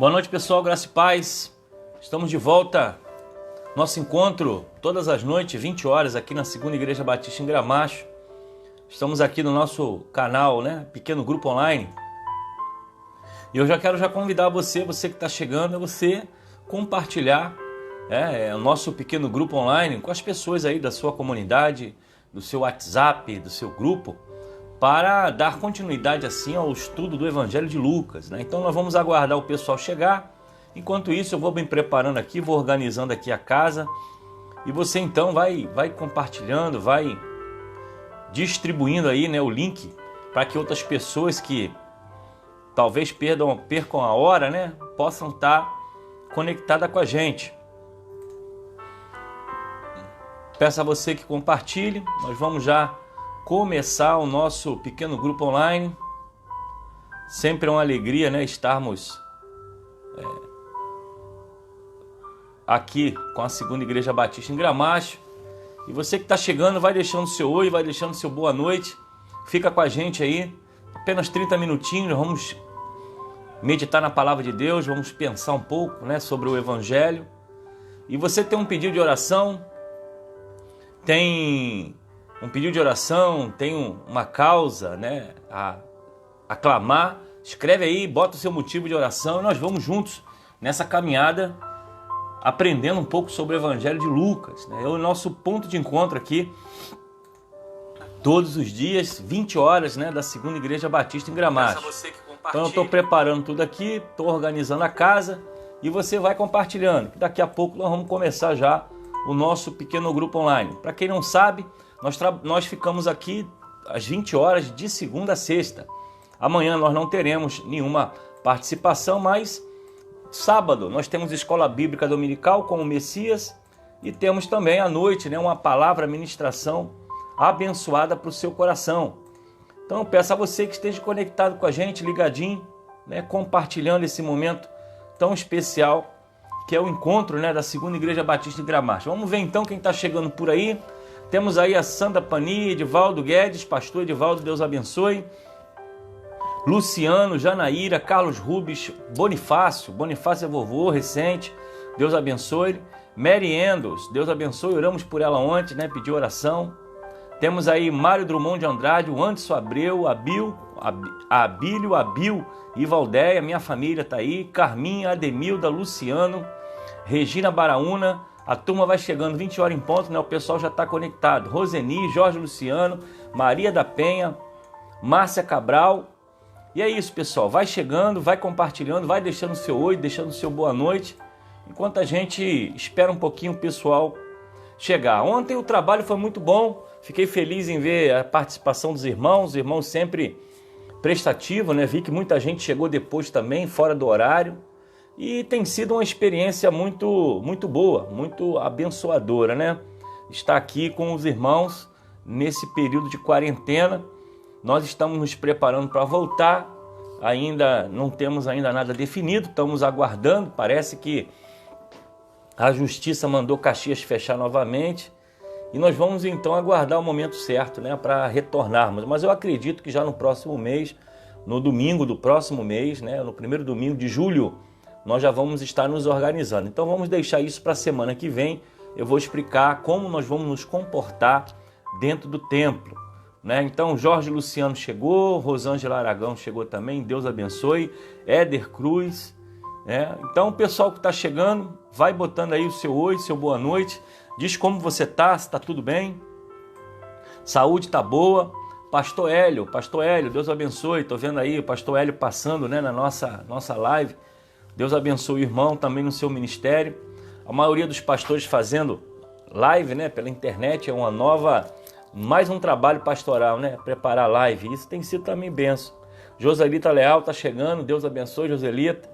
Boa noite, pessoal, graça e paz. Estamos de volta. Nosso encontro todas as noites, 20 horas, aqui na Segunda Igreja Batista em Gramacho. Estamos aqui no nosso canal, Pequeno Grupo Online. E eu já quero convidar você que está chegando, você compartilhar o nosso Pequeno Grupo Online com as pessoas aí da sua comunidade, do seu WhatsApp, do seu grupo, para dar continuidade assim ao estudo do Evangelho de Lucas, Então nós vamos aguardar o pessoal chegar. Enquanto isso eu vou me preparando aqui, vou organizando aqui a casa. E você então vai compartilhando, vai distribuindo aí o link para que outras pessoas que talvez percam a hora, possam estar conectadas com a gente. Peço a você que compartilhe. Nós vamos já começar o nosso pequeno grupo online. Sempre é uma alegria, estarmos aqui com a Segunda Igreja Batista em Gramacho. E você que está chegando, vai deixando seu oi, vai deixando seu boa noite. Fica com a gente aí, apenas 30 minutinhos, vamos meditar na Palavra de Deus, vamos pensar um pouco sobre o Evangelho. E você tem um pedido de oração, tem uma causa a clamar, escreve aí, bota o seu motivo de oração e nós vamos juntos nessa caminhada aprendendo um pouco sobre o Evangelho de Lucas. É o nosso ponto de encontro aqui, todos os dias, 20 horas, da Segunda Igreja Batista em Gramacho. Então eu estou preparando tudo aqui, estou organizando a casa e você vai compartilhando. Daqui a pouco nós vamos começar já o nosso pequeno grupo online. Para quem não sabe, nós ficamos aqui às 20 horas de segunda a sexta. Amanhã nós não teremos nenhuma participação, mas sábado nós temos escola bíblica dominical com o Messias e temos também à noite uma palavra, ministração abençoada para o seu coração. Então eu peço a você que esteja conectado com a gente, ligadinho, compartilhando esse momento tão especial que é o encontro da Segunda Igreja Batista em Gramacho. Vamos ver então quem está chegando por aí. Temos aí a Sandra Pani, Edivaldo Guedes, pastor Edivaldo, Deus abençoe. Luciano, Janaíra, Carlos Rubens, Bonifácio é vovô, recente, Deus abençoe. Mary Endos, Deus abençoe, oramos por ela ontem, pediu oração. Temos aí Mário Drummond de Andrade, o Anderson Abreu, Abílio e Valdeia, minha família está aí. Carminha, Ademilda, Luciano, Regina Baraúna, a turma vai chegando, 20 horas em ponto, o pessoal já está conectado. Roseni, Jorge Luciano, Maria da Penha, Márcia Cabral. E é isso, pessoal, vai chegando, vai compartilhando, vai deixando o seu oi, deixando o seu boa noite, enquanto a gente espera um pouquinho o pessoal chegar. Ontem o trabalho foi muito bom, fiquei feliz em ver a participação dos irmãos, sempre prestativos, vi que muita gente chegou depois também, fora do horário, e tem sido uma experiência muito, muito boa, muito abençoadora, estar aqui com os irmãos nesse período de quarentena. Nós estamos nos preparando para voltar, ainda não temos nada definido, estamos aguardando, parece que a Justiça mandou Caxias fechar novamente e nós vamos então aguardar o momento certo para retornarmos. Mas eu acredito que já no próximo mês, no domingo do próximo mês, no primeiro domingo de julho, nós já vamos estar nos organizando. Então vamos deixar isso para a semana que vem, eu vou explicar como nós vamos nos comportar dentro do templo. Então Jorge Luciano chegou, Rosângela Aragão chegou também, Deus abençoe, Éder Cruz, Então o pessoal que está chegando, vai botando aí o seu oi, seu boa noite, diz como você está, se está tudo bem, saúde está boa. Pastor Hélio, Deus abençoe, estou vendo aí o Pastor Hélio passando na nossa live, Deus abençoe o irmão também no seu ministério. A maioria dos pastores fazendo live pela internet, é mais um trabalho pastoral, preparar live, isso tem sido também benção. Joselita Leal está chegando, Deus abençoe, Joselita.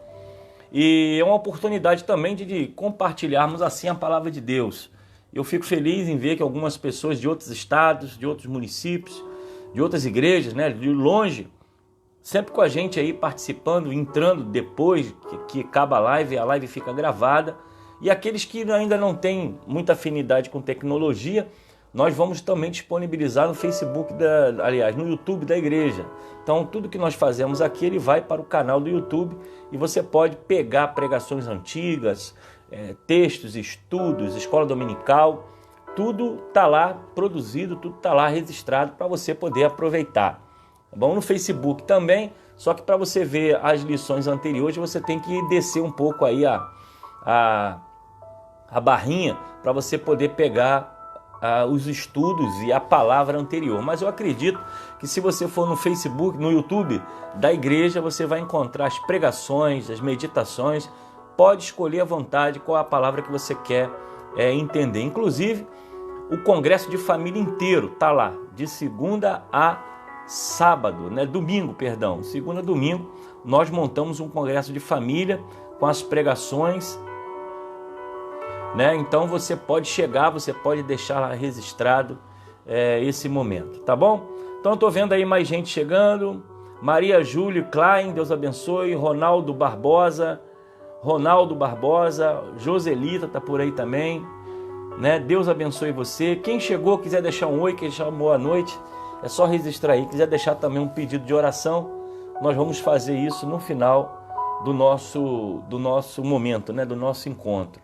E é uma oportunidade também de compartilharmos assim a palavra de Deus. Eu fico feliz em ver que algumas pessoas de outros estados, de outros municípios, de outras igrejas, de longe, sempre com a gente aí participando, entrando depois que acaba a live fica gravada. E aqueles que ainda não têm muita afinidade com tecnologia, nós vamos também disponibilizar no Facebook, no YouTube da igreja. Então tudo que nós fazemos aqui, ele vai para o canal do YouTube e você pode pegar pregações antigas, textos, estudos, escola dominical, tudo está lá produzido, tudo está lá registrado para você poder aproveitar. Tá bom? No Facebook também, só que para você ver as lições anteriores, você tem que descer um pouco aí a barrinha para você poder pegar os estudos e a palavra anterior. Mas eu acredito que se você for no Facebook, no YouTube da igreja, você vai encontrar as pregações, as meditações. Pode escolher à vontade qual a palavra que você quer entender. Inclusive, o congresso de família inteiro está lá, de segunda a sábado, domingo, perdão. Segunda a domingo, nós montamos um congresso de família com as pregações. Então você pode chegar, você pode deixar lá registrado esse momento, tá bom? Então eu estou vendo aí mais gente chegando. Maria Júlia Klein, Deus abençoe. Ronaldo Barbosa, Joselita está por aí também, Deus abençoe você. Quem chegou, quiser deixar um oi, quer deixar uma boa noite, é só registrar aí. Quiser deixar também um pedido de oração, nós vamos fazer isso no final do nosso momento, do nosso encontro.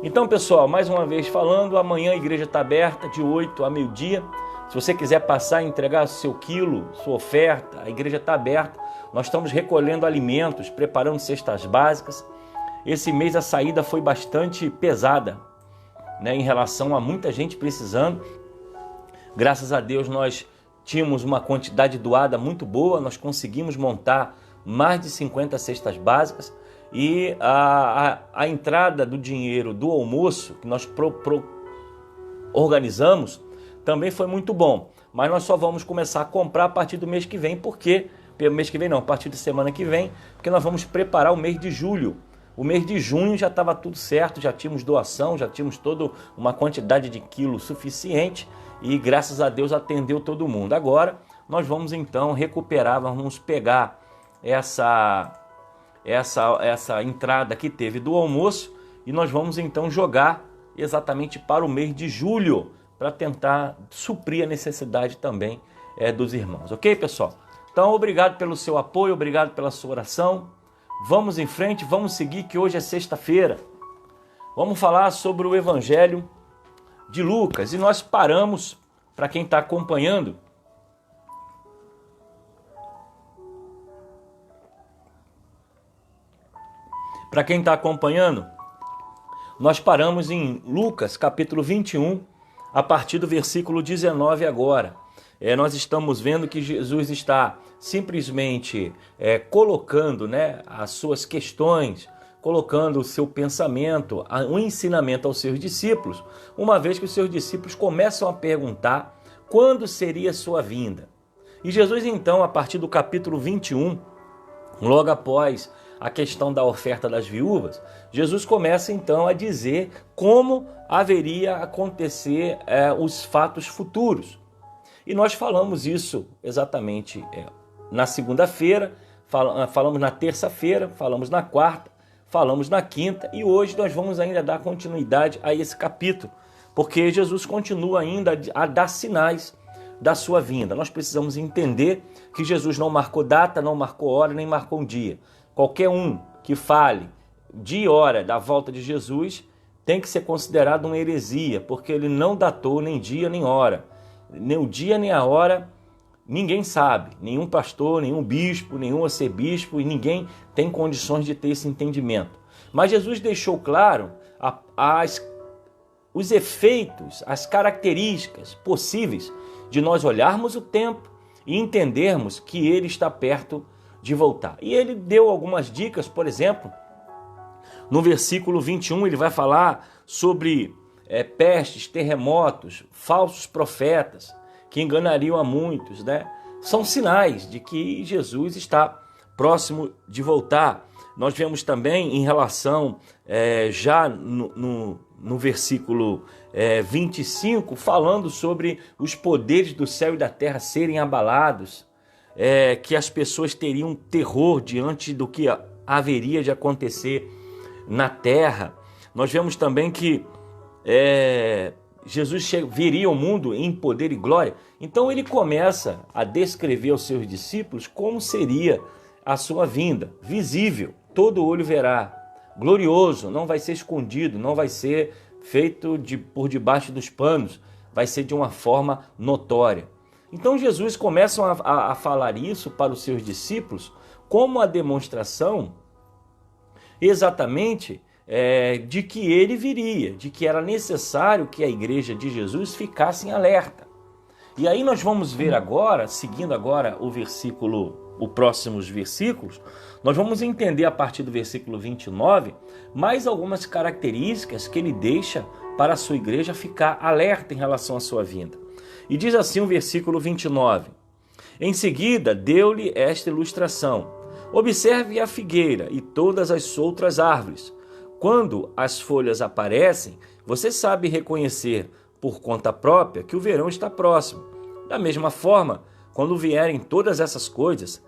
Então, pessoal, mais uma vez falando, amanhã a igreja está aberta de 8 a meio-dia. Se você quiser passar e entregar seu quilo, sua oferta, a igreja está aberta. Nós estamos recolhendo alimentos, preparando cestas básicas. Esse mês a saída foi bastante pesada, em relação a muita gente precisando. Graças a Deus nós tínhamos uma quantidade doada muito boa, nós conseguimos montar mais de 50 cestas básicas. E a entrada do dinheiro do almoço que nós organizamos também foi muito bom. Mas nós só vamos começar a comprar a partir do mês que vem, a partir da semana que vem, porque nós vamos preparar o mês de julho. O mês de junho já estava tudo certo, já tínhamos doação, já tínhamos toda uma quantidade de quilos suficiente e graças a Deus atendeu todo mundo. Agora nós vamos então recuperar, vamos pegar essa entrada que teve do almoço e nós vamos então jogar exatamente para o mês de julho, para tentar suprir a necessidade também dos irmãos. Ok, pessoal? Então, obrigado pelo seu apoio, obrigado pela sua oração. Vamos em frente, vamos seguir, que hoje é sexta-feira. Vamos falar sobre o Evangelho de Lucas e nós paramos, para quem está acompanhando, nós paramos em Lucas, capítulo 21, a partir do versículo 19 agora. Nós estamos vendo que Jesus está simplesmente colocando as suas questões, colocando o seu pensamento, um ensinamento aos seus discípulos, uma vez que os seus discípulos começam a perguntar quando seria a sua vinda. E Jesus então, a partir do capítulo 21, logo após a questão da oferta das viúvas, Jesus começa então a dizer como haveria acontecer os fatos futuros. E nós falamos isso exatamente na segunda-feira, falamos na terça-feira, falamos na quarta, falamos na quinta e hoje nós vamos ainda dar continuidade a esse capítulo, porque Jesus continua ainda a dar sinais da sua vinda. Nós precisamos entender que Jesus não marcou data, não marcou hora, nem marcou um dia. Qualquer um que fale dia e hora da volta de Jesus tem que ser considerado uma heresia, porque ele não datou nem dia nem hora. Nem o dia nem a hora ninguém sabe, nenhum pastor, nenhum bispo, nenhum arcebispo, e ninguém tem condições de ter esse entendimento. Mas Jesus deixou claro os efeitos, as características possíveis de nós olharmos o tempo e entendermos que ele está perto de voltar. E ele deu algumas dicas, por exemplo, no versículo 21 ele vai falar sobre pestes, terremotos, falsos profetas que enganariam a muitos, São sinais de que Jesus está próximo de voltar. Nós vemos também em relação, já no versículo 25, falando sobre os poderes do céu e da terra serem abalados, que as pessoas teriam terror diante do que haveria de acontecer na terra. Nós vemos também que Jesus viria ao mundo em poder e glória. Então ele começa a descrever aos seus discípulos como seria a sua vinda, visível, todo olho verá, glorioso, não vai ser escondido, não vai ser feito por debaixo dos panos, vai ser de uma forma notória. Então Jesus começa a falar isso para os seus discípulos como a demonstração exatamente de que ele viria, de que era necessário que a igreja de Jesus ficasse em alerta. E aí nós vamos ver agora, seguindo agora os próximos versículos, nós vamos entender a partir do versículo 29 mais algumas características que ele deixa para a sua igreja ficar alerta em relação à sua vinda. E diz assim o versículo 29: Em seguida deu-lhe esta ilustração: Observe a figueira e todas as outras árvores. Quando as folhas aparecem, você sabe reconhecer por conta própria que o verão está próximo. Da mesma forma, quando vierem todas essas coisas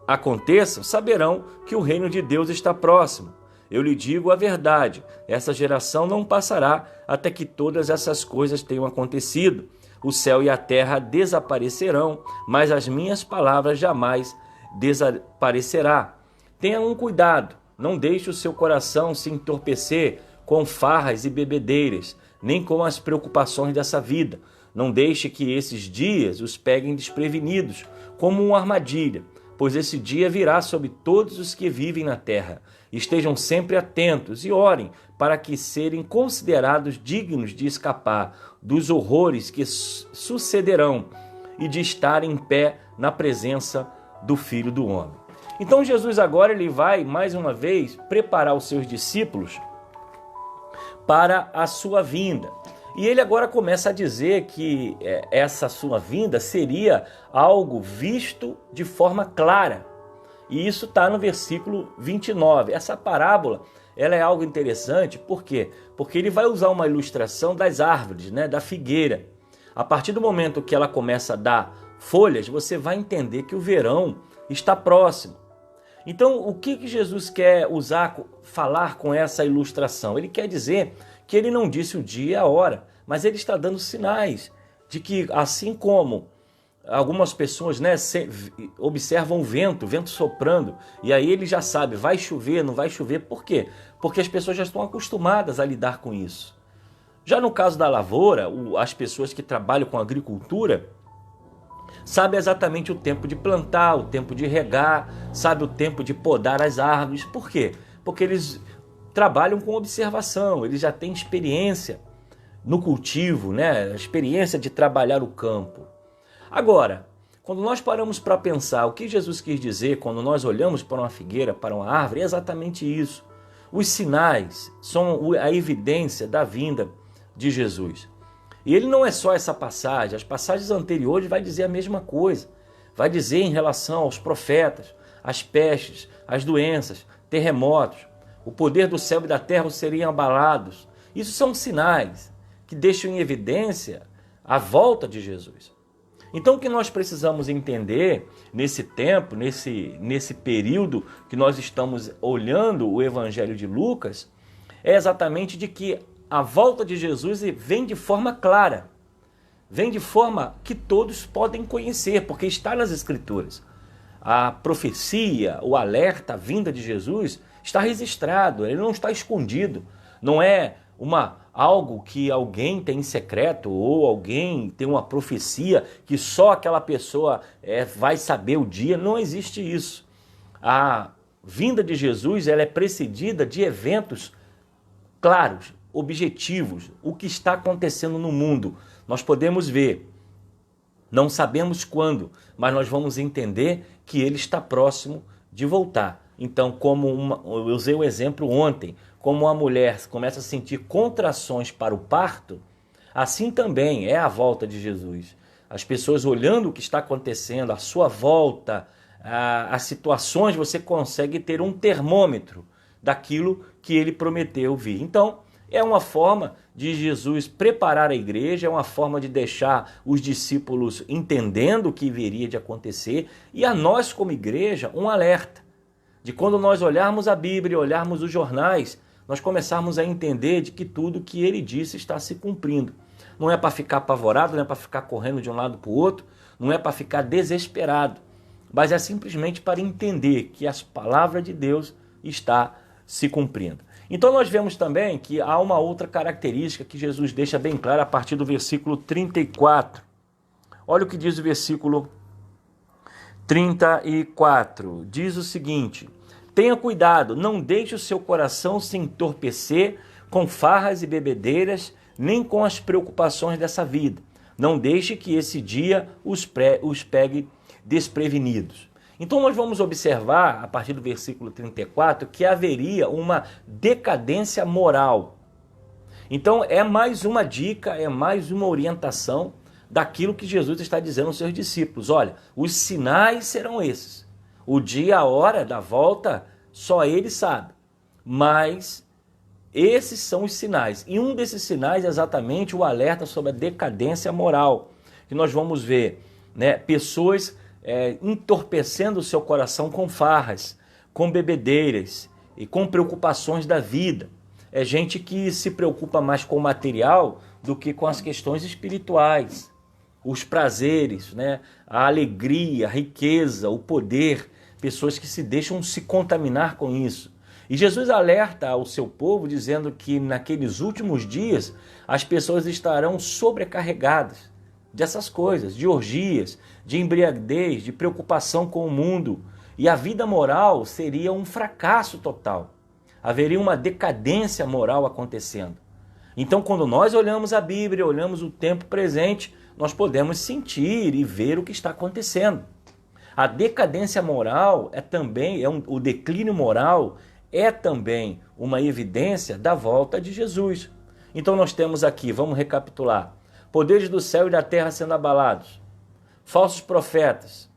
aconteçam, saberão que o reino de Deus está próximo. Eu lhe digo a verdade, essa geração não passará até que todas essas coisas tenham acontecido. O céu e a terra desaparecerão, mas as minhas palavras jamais desaparecerá. Tenha um cuidado, não deixe o seu coração se entorpecer com farras e bebedeiras, nem com as preocupações dessa vida. Não deixe que esses dias os peguem desprevenidos, como uma armadilha, pois esse dia virá sobre todos os que vivem na terra. Estejam sempre atentos e orem para que serem considerados dignos de escapar dos horrores que sucederão e de estar em pé na presença do Filho do Homem. Então Jesus agora ele vai mais uma vez preparar os seus discípulos para a sua vinda. E ele agora começa a dizer que essa sua vinda seria algo visto de forma clara. E isso está no versículo 29. Essa parábola ela é algo interessante, por quê? Porque ele vai usar uma ilustração das árvores, da figueira. A partir do momento que ela começa a dar folhas, você vai entender que o verão está próximo. Então, o que Jesus quer falar com essa ilustração? Ele quer dizer que ele não disse o dia e a hora, mas ele está dando sinais de que, assim como algumas pessoas observam o vento soprando, e aí ele já sabe, vai chover, não vai chover. Por quê? Porque as pessoas já estão acostumadas a lidar com isso. Já no caso da lavoura, as pessoas que trabalham com agricultura sabem exatamente o tempo de plantar, o tempo de regar, sabe o tempo de podar as árvores. Por quê? Porque eles trabalham com observação, eles já têm experiência no cultivo, a experiência de trabalhar o campo. Agora, quando nós paramos para pensar o que Jesus quis dizer quando nós olhamos para uma figueira, para uma árvore, é exatamente isso. Os sinais são a evidência da vinda de Jesus. E ele não é só essa passagem, as passagens anteriores vai dizer a mesma coisa. Vai dizer em relação aos profetas, às pestes, às doenças, terremotos, o poder do céu e da terra seriam abalados. Isso são sinais que deixam em evidência a volta de Jesus. Então o que nós precisamos entender nesse tempo, nesse período que nós estamos olhando o Evangelho de Lucas, é exatamente de que a volta de Jesus vem de forma clara, vem de forma que todos podem conhecer, porque está nas Escrituras. A profecia, o alerta, a vinda de Jesus está registrado, ele não está escondido, não é algo que alguém tem em secreto ou alguém tem uma profecia que só aquela pessoa vai saber o dia. Não existe isso. A vinda de Jesus ela é precedida de eventos claros, objetivos, o que está acontecendo no mundo. Nós podemos ver, não sabemos quando, mas nós vamos entender que ele está próximo de voltar. Então, eu usei o exemplo ontem, como uma mulher começa a sentir contrações para o parto, assim também é a volta de Jesus. As pessoas olhando o que está acontecendo, a sua volta, as situações, você consegue ter um termômetro daquilo que ele prometeu vir. Então, é uma forma de Jesus preparar a igreja, é uma forma de deixar os discípulos entendendo o que viria de acontecer e a nós como igreja um alerta. De quando nós olharmos a Bíblia, olharmos os jornais, nós começarmos a entender de que tudo que ele disse está se cumprindo. não é para ficar apavorado, não é para ficar correndo de um lado para o outro, não é para ficar desesperado, mas é simplesmente para entender que as palavras de Deus está se cumprindo. Então nós vemos também que há uma outra característica que Jesus deixa bem clara a partir do versículo 34. Olha o que diz o versículo 34. Diz o seguinte: tenha cuidado, não deixe o seu coração se entorpecer com farras e bebedeiras, nem com as preocupações dessa vida. Não deixe que esse dia os pegue desprevenidos. Então nós vamos observar, a partir do versículo 34, que haveria uma decadência moral. Então é mais uma dica, é mais uma orientação daquilo que Jesus está dizendo aos seus discípulos. Olha, os sinais serão esses. O dia, a hora da volta, só ele sabe. Mas esses são os sinais. E um desses sinais é exatamente o alerta sobre a decadência moral. Que nós vamos ver, né, pessoas entorpecendo o seu coração com farras, com bebedeiras e com preocupações da vida. É gente que se preocupa mais com o material do que com as questões espirituais, os prazeres, né? A alegria, a riqueza, o poder, pessoas que se deixam se contaminar com isso. E Jesus alerta ao seu povo dizendo que naqueles últimos dias as pessoas estarão sobrecarregadas dessas coisas, de orgias, de embriaguez, de preocupação com o mundo. E a vida moral seria um fracasso total. Haveria uma decadência moral acontecendo. Então, quando nós olhamos a Bíblia, olhamos o tempo presente, nós podemos sentir e ver o que está acontecendo. A decadência moral o declínio moral é também uma evidência da volta de Jesus. Então nós temos aqui, vamos recapitular, poderes do céu e da terra sendo abalados, falsos profetas,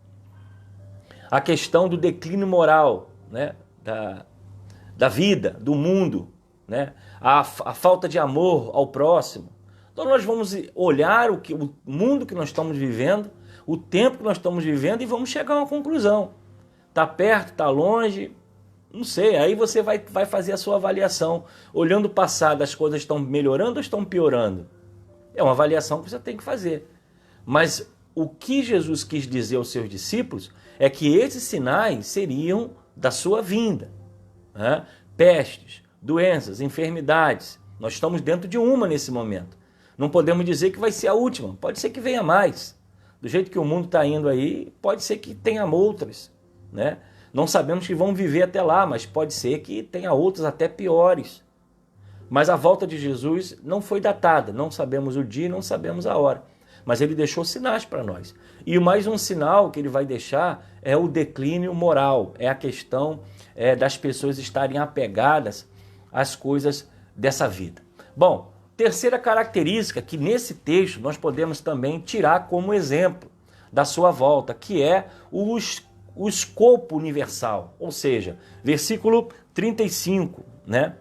a questão do declínio moral, né, da vida, do mundo, né, a falta de amor ao próximo. Então nós vamos olhar o mundo que nós estamos vivendo, o tempo que nós estamos vivendo e vamos chegar a uma conclusão. Está perto, está longe, não sei. Aí você vai fazer a sua avaliação. Olhando o passado, as coisas estão melhorando ou estão piorando? É uma avaliação que você tem que fazer. Mas o que Jesus quis dizer aos seus discípulos é que esses sinais seriam da sua vinda, né? Pestes, doenças, enfermidades. Nós estamos dentro de uma nesse momento. Não podemos dizer que vai ser a última. Pode ser que venha mais. Do jeito que o mundo está indo aí, pode ser que tenha outras, né? Não sabemos que vão viver até lá, mas pode ser que tenha outras até piores. Mas a volta de Jesus não foi datada. Não sabemos o dia, não sabemos a hora. Mas ele deixou sinais para nós. E mais um sinal que ele vai deixar é o declínio moral. É a questão das pessoas estarem apegadas às coisas dessa vida. Bom, terceira característica que nesse texto nós podemos também tirar como exemplo da sua volta, que é o escopo universal. Ou seja, versículo 35, né?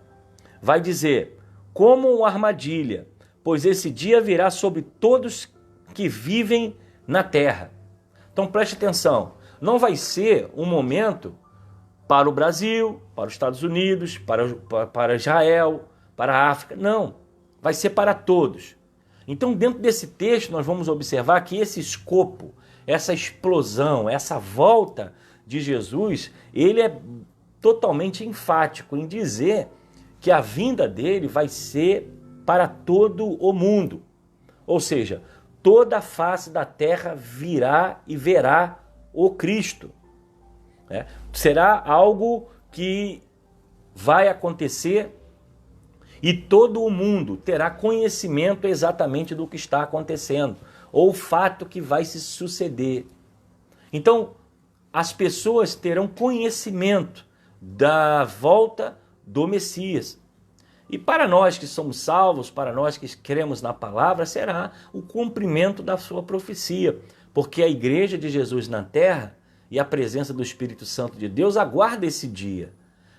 Vai dizer, como uma armadilha, pois esse dia virá sobre todos que vivem na terra. Então preste atenção, não vai ser um momento para o Brasil, para os Estados Unidos, para Israel, para a África, não. Vai ser para todos. Então, dentro desse texto, nós vamos observar que esse escopo, essa explosão, essa volta de Jesus, ele é totalmente enfático em dizer que a vinda dele vai ser para todo o mundo. Ou seja, toda a face da terra virá e verá o Cristo. Será algo que vai acontecer e todo o mundo terá conhecimento exatamente do que está acontecendo, ou o fato que vai se suceder. Então, as pessoas terão conhecimento da volta do Messias. E para nós que somos salvos, para nós que cremos na palavra, será o cumprimento da sua profecia, porque a igreja de Jesus na terra e a presença do Espírito Santo de Deus aguarda esse dia.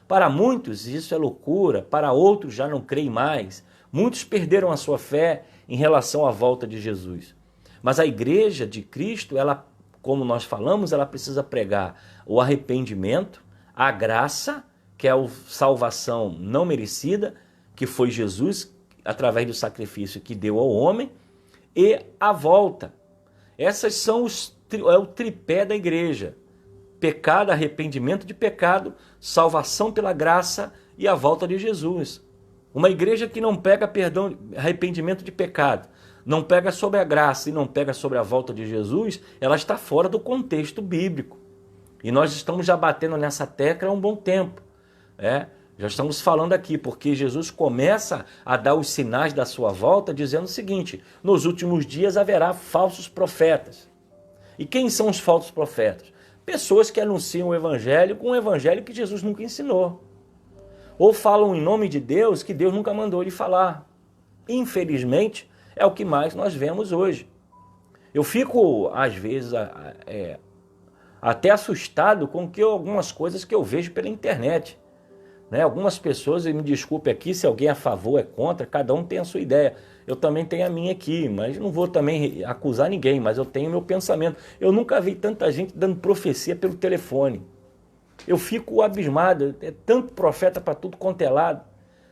Para muitos isso é loucura, para outros já não creem mais. Muitos perderam a sua fé em relação à volta de Jesus. Mas a igreja de Cristo, ela, como nós falamos, ela precisa pregar o arrependimento, a graça, que é a salvação não merecida, que foi Jesus, através do sacrifício que deu ao homem, e a volta. Essas são é o tripé da igreja: pecado, arrependimento de pecado, salvação pela graça e a volta de Jesus. Uma igreja que não pega perdão, arrependimento de pecado, não pega sobre a graça e não pega sobre a volta de Jesus, ela está fora do contexto bíblico. E nós estamos já batendo nessa tecla há um bom tempo. Já estamos falando aqui, porque Jesus começa a dar os sinais da sua volta, dizendo o seguinte: nos últimos dias haverá falsos profetas. E quem são os falsos profetas? Pessoas que anunciam o evangelho com um evangelho que Jesus nunca ensinou. Ou falam em nome de Deus que Deus nunca mandou lhe falar. Infelizmente, é o que mais nós vemos hoje. Eu fico, às vezes, até assustado com algumas coisas que eu vejo pela internet. Algumas pessoas, e me desculpe aqui se alguém é a favor ou é contra, cada um tem a sua ideia. Eu também tenho a minha aqui, mas não vou também acusar ninguém, mas eu tenho meu pensamento. Eu nunca vi tanta gente dando profecia pelo telefone. Eu fico abismado, é tanto profeta para tudo quanto é lado.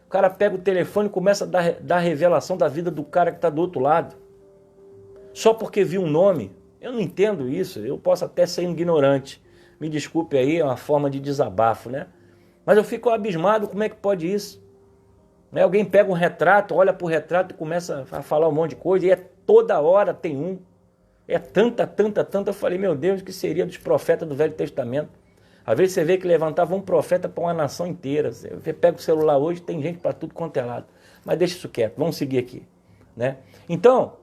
O cara pega o telefone e começa a dar revelação da vida do cara que está do outro lado. Só porque viu um nome. Eu não entendo isso, eu posso até ser ignorante. Me desculpe aí, é uma forma de desabafo, né? Mas eu fico abismado, como é que pode isso? Alguém pega um retrato, olha para o retrato e começa a falar um monte de coisa, e toda hora tem um. É tanta. Eu falei, meu Deus, o que seria dos profetas do Velho Testamento? Às vezes você vê que levantava um profeta para uma nação inteira. Você pega o celular hoje, tem gente para tudo quanto é lado. Mas deixa isso quieto, vamos seguir aqui. Então,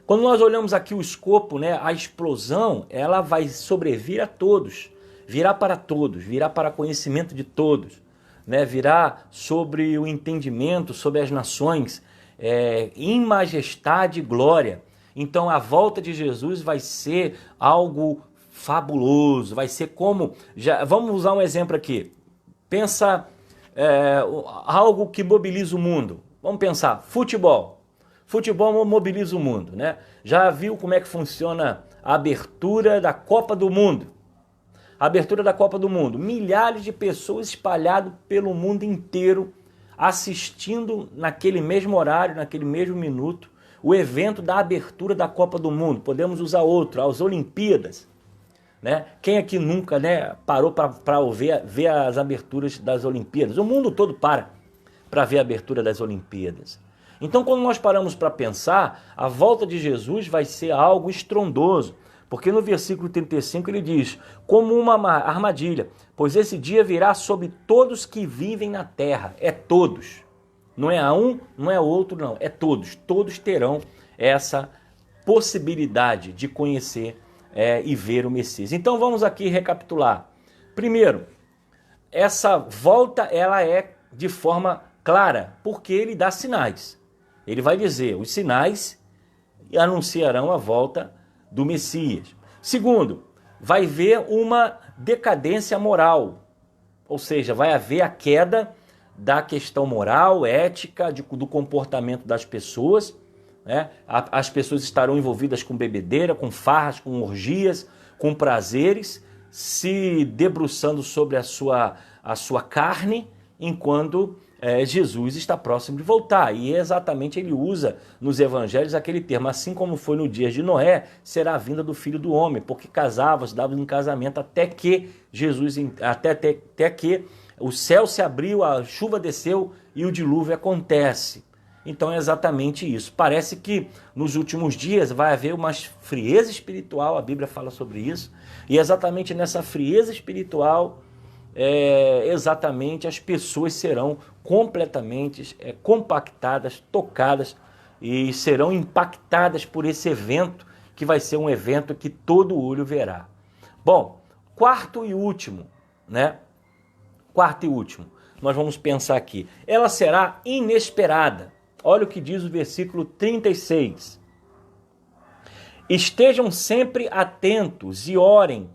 quando nós olhamos aqui o escopo, a explosão, ela vai sobrevir a todos. Virá para todos, virá para conhecimento de todos, virá sobre o entendimento, sobre as nações, em majestade e glória. Então a volta de Jesus vai ser algo fabuloso, vai ser como... vamos usar um exemplo aqui. Pensa algo que mobiliza o mundo. Vamos pensar, futebol. Futebol mobiliza o mundo, Já viu como é que funciona a abertura da Copa do Mundo? A abertura da Copa do Mundo, milhares de pessoas espalhadas pelo mundo inteiro, assistindo naquele mesmo horário, naquele mesmo minuto, o evento da abertura da Copa do Mundo. Podemos usar outro, as Olimpíadas. Quem aqui nunca parou para ver as aberturas das Olimpíadas? O mundo todo para ver a abertura das Olimpíadas. Então, quando nós paramos para pensar, a volta de Jesus vai ser algo estrondoso. Porque no versículo 35 ele diz, como uma armadilha, pois esse dia virá sobre todos que vivem na terra. É todos. Não é a um, não é outro, não. É todos. Todos terão essa possibilidade de conhecer e ver o Messias. Então vamos aqui recapitular. Primeiro, essa volta ela é de forma clara, porque ele dá sinais. Ele vai dizer, os sinais anunciarão a volta do Messias. Segundo, vai haver uma decadência moral, ou seja, vai haver a queda da questão moral, ética, do comportamento das pessoas. As pessoas estarão envolvidas com bebedeira, com farras, com orgias, com prazeres, se debruçando sobre a sua carne, enquanto Jesus está próximo de voltar. E exatamente ele usa nos evangelhos aquele termo, assim como foi no dia de Noé, será a vinda do Filho do Homem, porque casava-se, dava em casamento até que até que o céu se abriu, a chuva desceu e o dilúvio acontece. Então é exatamente isso. Parece que nos últimos dias vai haver uma frieza espiritual, a Bíblia fala sobre isso, e exatamente nessa frieza espiritual exatamente as pessoas serão completamente compactadas, tocadas e serão impactadas por esse evento, que vai ser um evento que todo olho verá. Bom, quarto e último, nós vamos pensar aqui. Ela será inesperada. Olha o que diz o versículo 36. Estejam sempre atentos e orem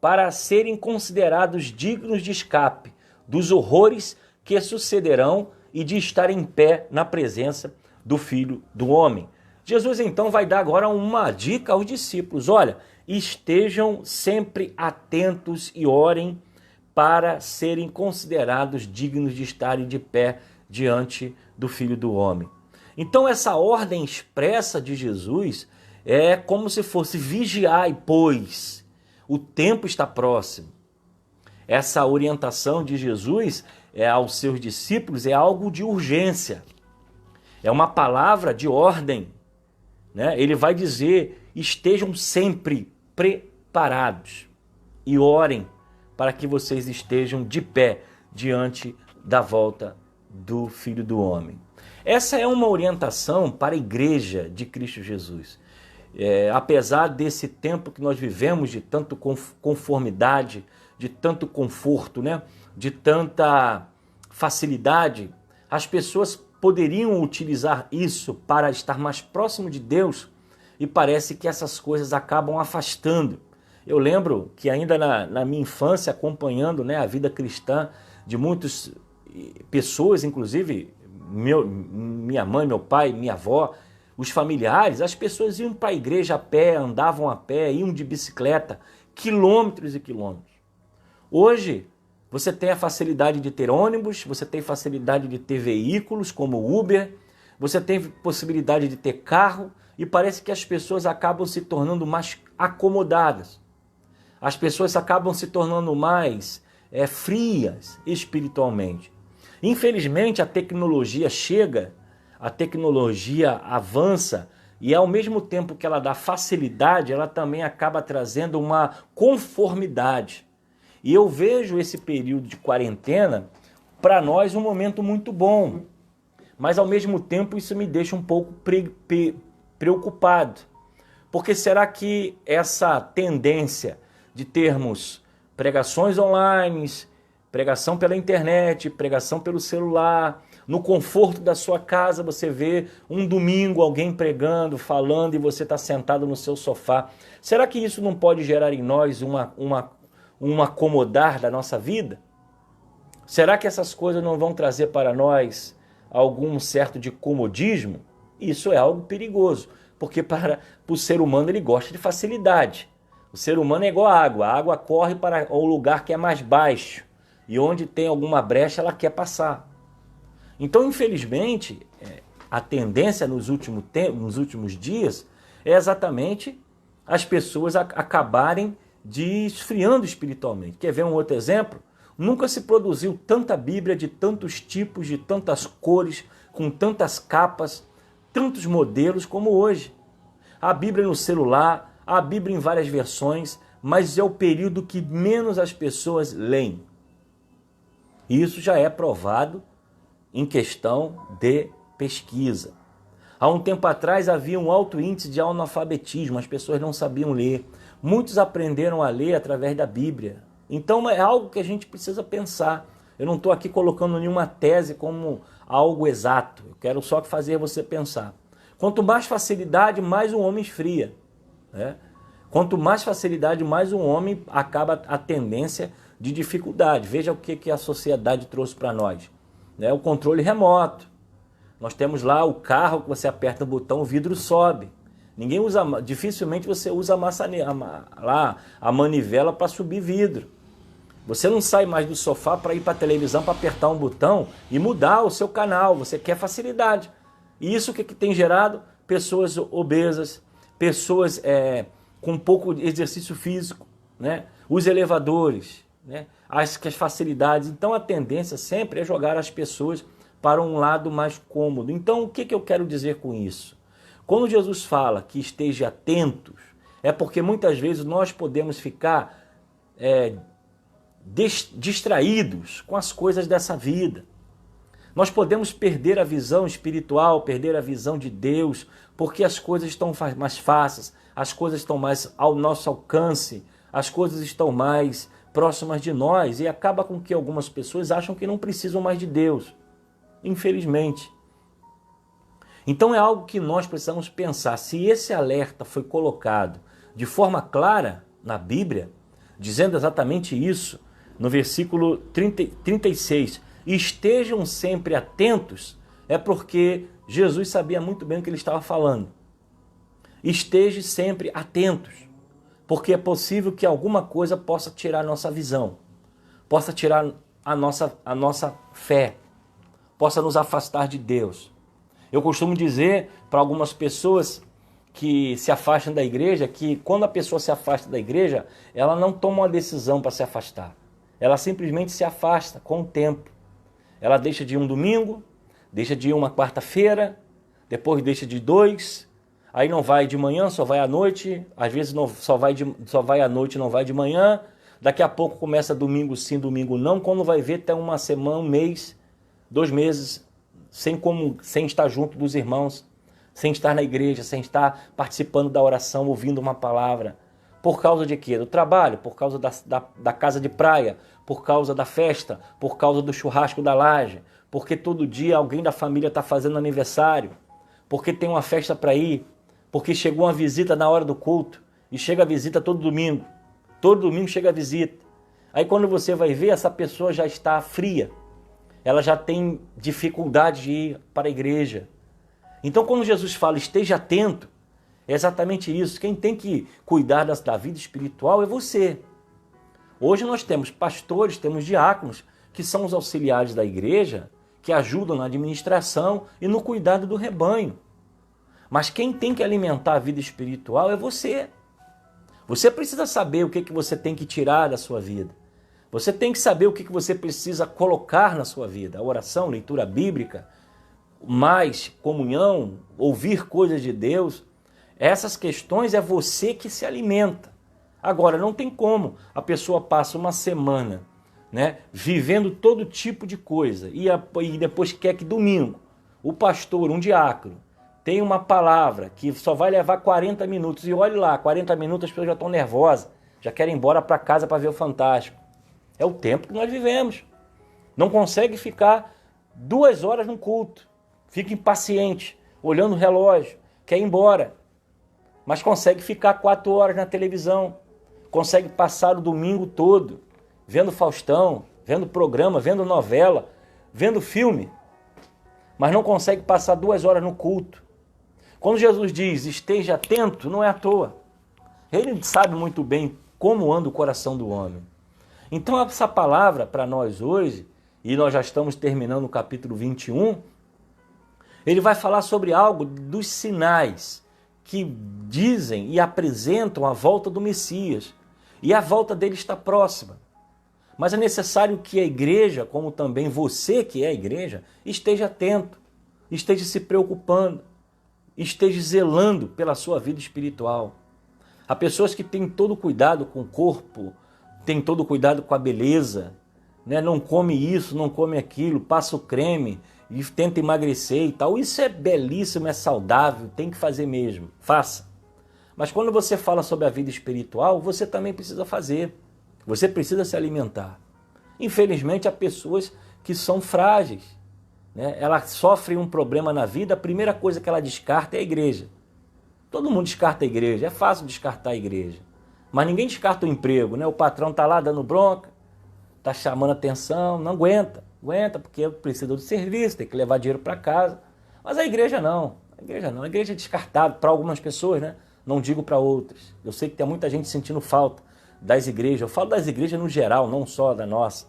para serem considerados dignos de escape dos horrores que sucederão e de estar em pé na presença do Filho do Homem. Jesus então vai dar agora uma dica aos discípulos. Olha, estejam sempre atentos e orem para serem considerados dignos de estarem de pé diante do Filho do Homem. Então essa ordem expressa de Jesus é como se fosse vigiai, pois o tempo está próximo. Essa orientação de Jesus aos seus discípulos é algo de urgência. É uma palavra de ordem, né? Ele vai dizer, estejam sempre preparados e orem para que vocês estejam de pé diante da volta do Filho do Homem. Essa é uma orientação para a igreja de Cristo Jesus. Apesar desse tempo que nós vivemos de tanto conformidade, de tanto conforto, né? De tanta facilidade, as pessoas poderiam utilizar isso para estar mais próximo de Deus e parece que essas coisas acabam afastando. Eu lembro que ainda na minha infância, acompanhando, né, a vida cristã de muitas pessoas, inclusive minha mãe, meu pai, minha avó, os familiares, as pessoas iam para a igreja a pé, andavam a pé, iam de bicicleta, quilômetros e quilômetros. Hoje, você tem a facilidade de ter ônibus, você tem facilidade de ter veículos como o Uber, você tem possibilidade de ter carro e parece que as pessoas acabam se tornando mais acomodadas. As pessoas acabam se tornando mais frias espiritualmente. Infelizmente, a tecnologia chega, a tecnologia avança e ao mesmo tempo que ela dá facilidade, ela também acaba trazendo uma conformidade. E eu vejo esse período de quarentena, para nós, um momento muito bom. Mas ao mesmo tempo isso me deixa um pouco preocupado. Porque será que essa tendência de termos pregações online, pregação pela internet, pregação pelo celular, no conforto da sua casa você vê um domingo alguém pregando, falando e você está sentado no seu sofá. Será que isso não pode gerar em nós um acomodar da nossa vida? Será que essas coisas não vão trazer para nós algum certo de comodismo? Isso é algo perigoso, porque para o ser humano ele gosta de facilidade. O ser humano é igual a água corre para o lugar que é mais baixo e onde tem alguma brecha ela quer passar. Então, infelizmente, a tendência nos últimos dias é exatamente as pessoas acabarem de esfriando espiritualmente. Quer ver um outro exemplo? Nunca se produziu tanta Bíblia de tantos tipos, de tantas cores, com tantas capas, tantos modelos como hoje. A Bíblia no celular, a Bíblia em várias versões, mas é o período que menos as pessoas leem. E isso já é provado em questão de pesquisa. Há um tempo atrás havia um alto índice de analfabetismo, as pessoas não sabiam ler. Muitos aprenderam a ler através da Bíblia. Então é algo que a gente precisa pensar. Eu não estou aqui colocando nenhuma tese como algo exato. Eu quero só fazer você pensar. Quanto mais facilidade, mais um homem esfria, né? Quanto mais facilidade, mais um homem acaba a tendência de dificuldade. Veja o que a sociedade trouxe para nós, né? O controle remoto. Nós temos lá o carro que você aperta o botão, o vidro sobe. Ninguém usa, dificilmente você usa a manivela para subir vidro. Você não sai mais do sofá para ir para a televisão para apertar um botão e mudar o seu canal. Você quer facilidade. E isso que tem gerado? Pessoas obesas, pessoas com pouco exercício físico, né? Os elevadores, né? As facilidades. Então a tendência sempre é jogar as pessoas para um lado mais cômodo. Então o que eu quero dizer com isso? Quando Jesus fala que esteja atentos, é porque muitas vezes nós podemos ficar distraídos com as coisas dessa vida. Nós podemos perder a visão espiritual, perder a visão de Deus, porque as coisas estão mais fáceis, as coisas estão mais ao nosso alcance, as coisas estão mais próximas de nós e acaba com que algumas pessoas acham que não precisam mais de Deus, infelizmente. Então é algo que nós precisamos pensar. Se esse alerta foi colocado de forma clara na Bíblia, dizendo exatamente isso, no versículo 36, estejam sempre atentos, é porque Jesus sabia muito bem o que ele estava falando. Esteja sempre atentos, porque é possível que alguma coisa possa tirar a nossa visão, possa tirar a nossa fé, possa nos afastar de Deus. Eu costumo dizer para algumas pessoas que se afastam da igreja, que quando a pessoa se afasta da igreja, ela não toma uma decisão para se afastar. Ela simplesmente se afasta com o tempo. Ela deixa de ir um domingo, deixa de ir uma quarta-feira, depois deixa de 2, aí não vai de manhã, só vai à noite, às vezes não, só vai à noite, não vai de manhã, daqui a pouco começa domingo sim, domingo não, quando vai ver tem uma semana, um mês, 2 meses, sem estar junto dos irmãos, sem estar na igreja, sem estar participando da oração, ouvindo uma palavra. Por causa de quê? Do trabalho, por causa da casa de praia, por causa da festa, por causa do churrasco da laje, porque todo dia alguém da família está fazendo aniversário, porque tem uma festa para ir, porque chegou uma visita na hora do culto, e chega a visita todo domingo chega a visita. Aí quando você vai ver, essa pessoa já está fria, ela já tem dificuldade de ir para a igreja. Então quando Jesus fala, esteja atento, é exatamente isso. Quem tem que cuidar da vida espiritual é você. Hoje nós temos pastores, temos diáconos, que são os auxiliares da igreja, que ajudam na administração e no cuidado do rebanho. Mas quem tem que alimentar a vida espiritual é você. Você precisa saber o que você tem que tirar da sua vida. Você tem que saber o que você precisa colocar na sua vida. A oração, leitura bíblica, mais comunhão, ouvir coisas de Deus. Essas questões é você que se alimenta. Agora, não tem como a pessoa passa uma semana, né, vivendo todo tipo de coisa e depois quer que domingo o pastor, um diácono, tem uma palavra que só vai levar 40 minutos e olhe lá, 40 minutos as pessoas já estão nervosas, já querem ir embora para casa para ver o Fantástico. É o tempo que nós vivemos. Não consegue ficar 2 horas no culto, fica impaciente, olhando o relógio, quer ir embora. Mas consegue ficar 4 horas na televisão, consegue passar o domingo todo vendo Faustão, vendo programa, vendo novela, vendo filme, mas não consegue passar 2 horas no culto. Quando Jesus diz, esteja atento, não é à toa. Ele sabe muito bem como anda o coração do homem. Então essa palavra para nós hoje, e nós já estamos terminando o capítulo 21, ele vai falar sobre algo dos sinais que dizem e apresentam a volta do Messias. E a volta dele está próxima. Mas é necessário que a igreja, como também você que é a igreja, esteja atento, esteja se preocupando, esteja zelando pela sua vida espiritual. Há pessoas que têm todo cuidado com o corpo, têm todo cuidado com a beleza, né? Não come isso, não come aquilo, passa o creme e tenta emagrecer e tal. Isso é belíssimo, é saudável, tem que fazer mesmo, faça. Mas quando você fala sobre a vida espiritual, você também precisa fazer. Você precisa se alimentar. Infelizmente, há pessoas que são frágeis, né? Ela sofre um problema na vida, a primeira coisa que ela descarta é a igreja. Todo mundo descarta a igreja, é fácil descartar a igreja. Mas ninguém descarta o emprego, né? O patrão está lá dando bronca, está chamando atenção, não aguenta porque precisa do serviço, tem que levar dinheiro para casa. Mas a igreja não, a igreja é descartada para algumas pessoas, né? Não digo para outras. Eu sei que tem muita gente sentindo falta das igrejas. Eu falo das igrejas no geral, não só da nossa.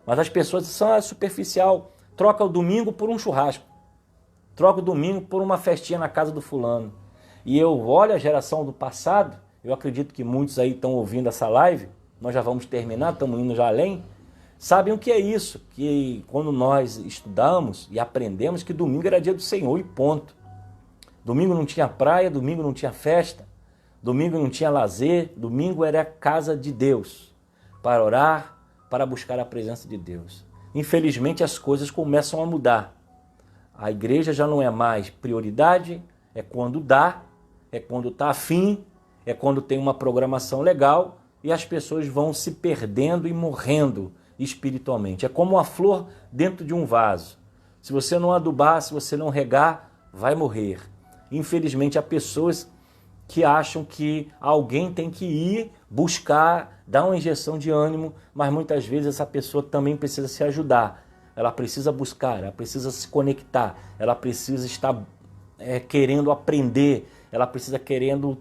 Mas as pessoas são superficial. Troca o domingo por um churrasco. Troca o domingo por uma festinha na casa do fulano. E eu olho a geração do passado, eu acredito que muitos aí estão ouvindo essa live, nós já vamos terminar, estamos indo já além, sabem o que é isso, que quando nós estudamos e aprendemos que domingo era dia do Senhor e ponto. Domingo não tinha praia, domingo não tinha festa, domingo não tinha lazer, domingo era a casa de Deus, para orar, para buscar a presença de Deus. Infelizmente as coisas começam a mudar. A igreja já não é mais prioridade, é quando dá, é quando está afim, é quando tem uma programação legal e as pessoas vão se perdendo e morrendo espiritualmente. É como uma flor dentro de um vaso. Se você não adubar, se você não regar, vai morrer. Infelizmente, há pessoas que acham que alguém tem que ir buscar, dar uma injeção de ânimo, mas muitas vezes essa pessoa também precisa se ajudar. Ela precisa buscar, ela precisa se conectar, ela precisa estar querendo aprender, ela precisa querendo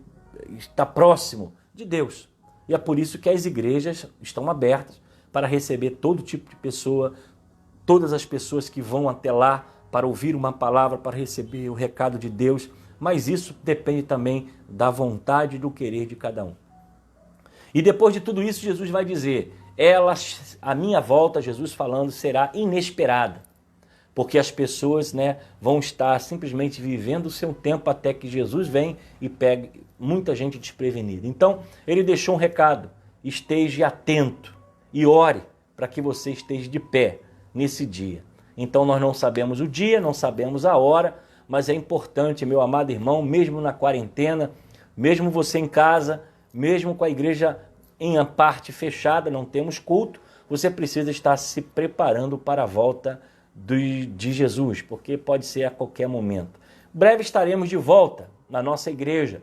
estar próximo de Deus. E é por isso que as igrejas estão abertas para receber todo tipo de pessoa, todas as pessoas que vão até lá para ouvir uma palavra, para receber o recado de Deus, mas isso depende também da vontade e do querer de cada um. E depois de tudo isso, Jesus vai dizer, a minha volta, Jesus falando, será inesperada, porque as pessoas, vão estar simplesmente vivendo o seu tempo até que Jesus vem e pegue muita gente desprevenida. Então, ele deixou um recado, esteja atento e ore para que você esteja de pé nesse dia. Então nós não sabemos o dia, não sabemos a hora, mas é importante, meu amado irmão, mesmo na quarentena, mesmo você em casa, mesmo com a igreja em parte fechada, não temos culto, você precisa estar se preparando para a volta de Jesus, porque pode ser a qualquer momento. Breve estaremos de volta na nossa igreja,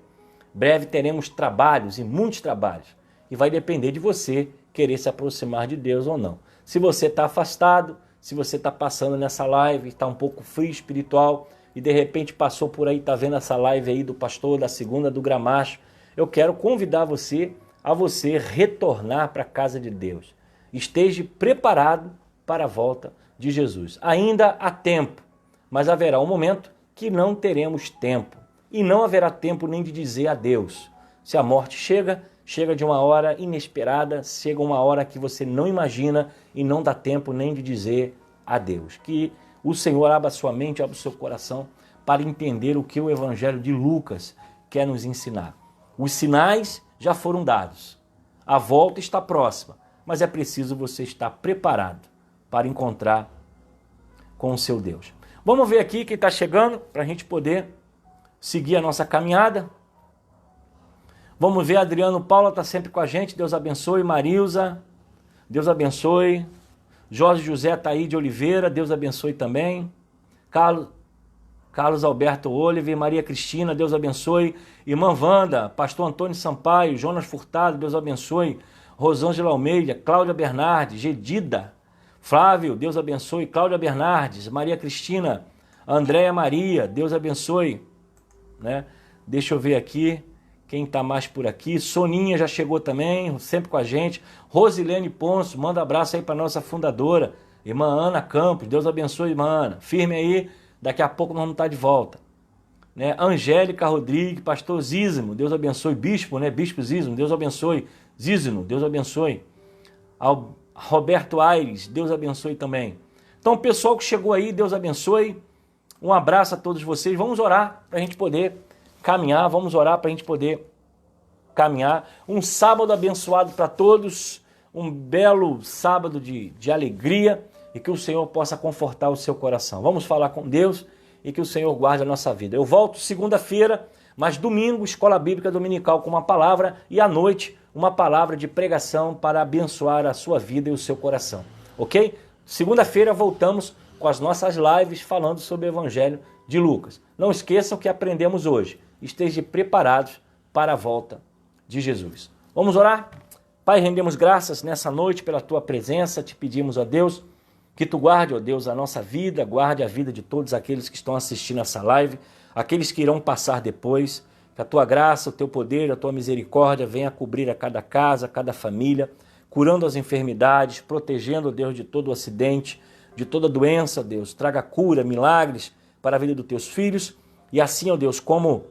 breve teremos trabalhos e muitos trabalhos, e vai depender de você querer se aproximar de Deus ou não. Se você está afastado, se você está passando nessa live, está um pouco frio espiritual e de repente passou por aí, está vendo essa live aí do pastor da segunda do Gramacho, eu quero convidar você a você retornar para a casa de Deus. Esteja preparado para a volta de Jesus. Ainda há tempo, mas haverá um momento que não teremos tempo. E não haverá tempo nem de dizer adeus. Se a morte chega de uma hora inesperada, chega uma hora que você não imagina e não dá tempo nem de dizer adeus. Que o Senhor abra sua mente, abra o seu coração para entender o que o Evangelho de Lucas quer nos ensinar. Os sinais já foram dados. A volta está próxima, mas é preciso você estar preparado para encontrar com o seu Deus. Vamos ver aqui quem está chegando para a gente poder seguir a nossa caminhada. Vamos ver, Adriano Paula está sempre com a gente, Deus abençoe. Marilza, Deus abençoe. Jorge José está aí de Oliveira, Deus abençoe também. Carlos Alberto Oliver, Maria Cristina, Deus abençoe. Irmã Wanda, Pastor Antônio Sampaio, Jonas Furtado, Deus abençoe. Rosângela Almeida, Cláudia Bernardes, Gedida, Flávio, Deus abençoe. Cláudia Bernardes, Maria Cristina, Andréia Maria, Deus abençoe. Deixa eu ver aqui. Quem está mais por aqui? Soninha já chegou também, sempre com a gente. Rosilene Ponço, manda abraço aí para nossa fundadora. Irmã Ana Campos, Deus abençoe, irmã Ana. Firme aí, daqui a pouco nós vamos estar de volta. Angélica Rodrigues, pastor Zízimo, Deus abençoe. Bispo, Bispo Zízimo, Deus abençoe. Zízimo, Deus abençoe. Roberto Aires, Deus abençoe também. Então, o pessoal que chegou aí, Deus abençoe. Um abraço a todos vocês. Vamos orar para a gente poder caminhar, vamos orar para a gente poder caminhar. Um sábado abençoado para todos, um belo sábado de alegria e que o Senhor possa confortar o seu coração. Vamos falar com Deus e que o Senhor guarde a nossa vida. Eu volto segunda-feira, mas domingo, Escola Bíblica Dominical com uma palavra e à noite uma palavra de pregação para abençoar a sua vida e o seu coração, ok? Segunda-feira voltamos com as nossas lives falando sobre o Evangelho de Lucas. Não esqueçam o que aprendemos hoje. Estejam preparados para a volta de Jesus. Vamos orar? Pai, rendemos graças nessa noite pela Tua presença. Te pedimos, ó Deus, que Tu guarde, ó Deus, a nossa vida, guarde a vida de todos aqueles que estão assistindo essa live, aqueles que irão passar depois. Que a Tua graça, o Teu poder, a Tua misericórdia venha cobrir a cada casa, a cada família, curando as enfermidades, protegendo, ó Deus, de todo o acidente, de toda doença, Deus. Traga cura, milagres para a vida dos Teus filhos. E assim, ó Deus, como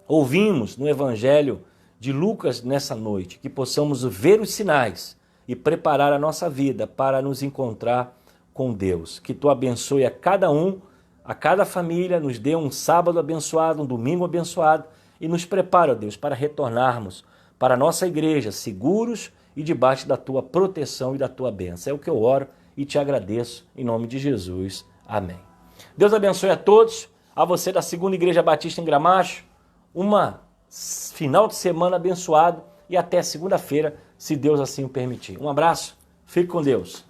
ouvimos no Evangelho de Lucas nessa noite, que possamos ver os sinais e preparar a nossa vida para nos encontrar com Deus. Que Tu abençoe a cada um, a cada família, nos dê um sábado abençoado, um domingo abençoado e nos prepara, ó Deus, para retornarmos para a nossa igreja seguros e debaixo da Tua proteção e da Tua bênção. É o que eu oro e te agradeço em nome de Jesus. Amém. Deus abençoe a todos, a você da Segunda Igreja Batista em Gramacho, uma final de semana abençoado e até segunda-feira, se Deus assim o permitir. Um abraço, fique com Deus.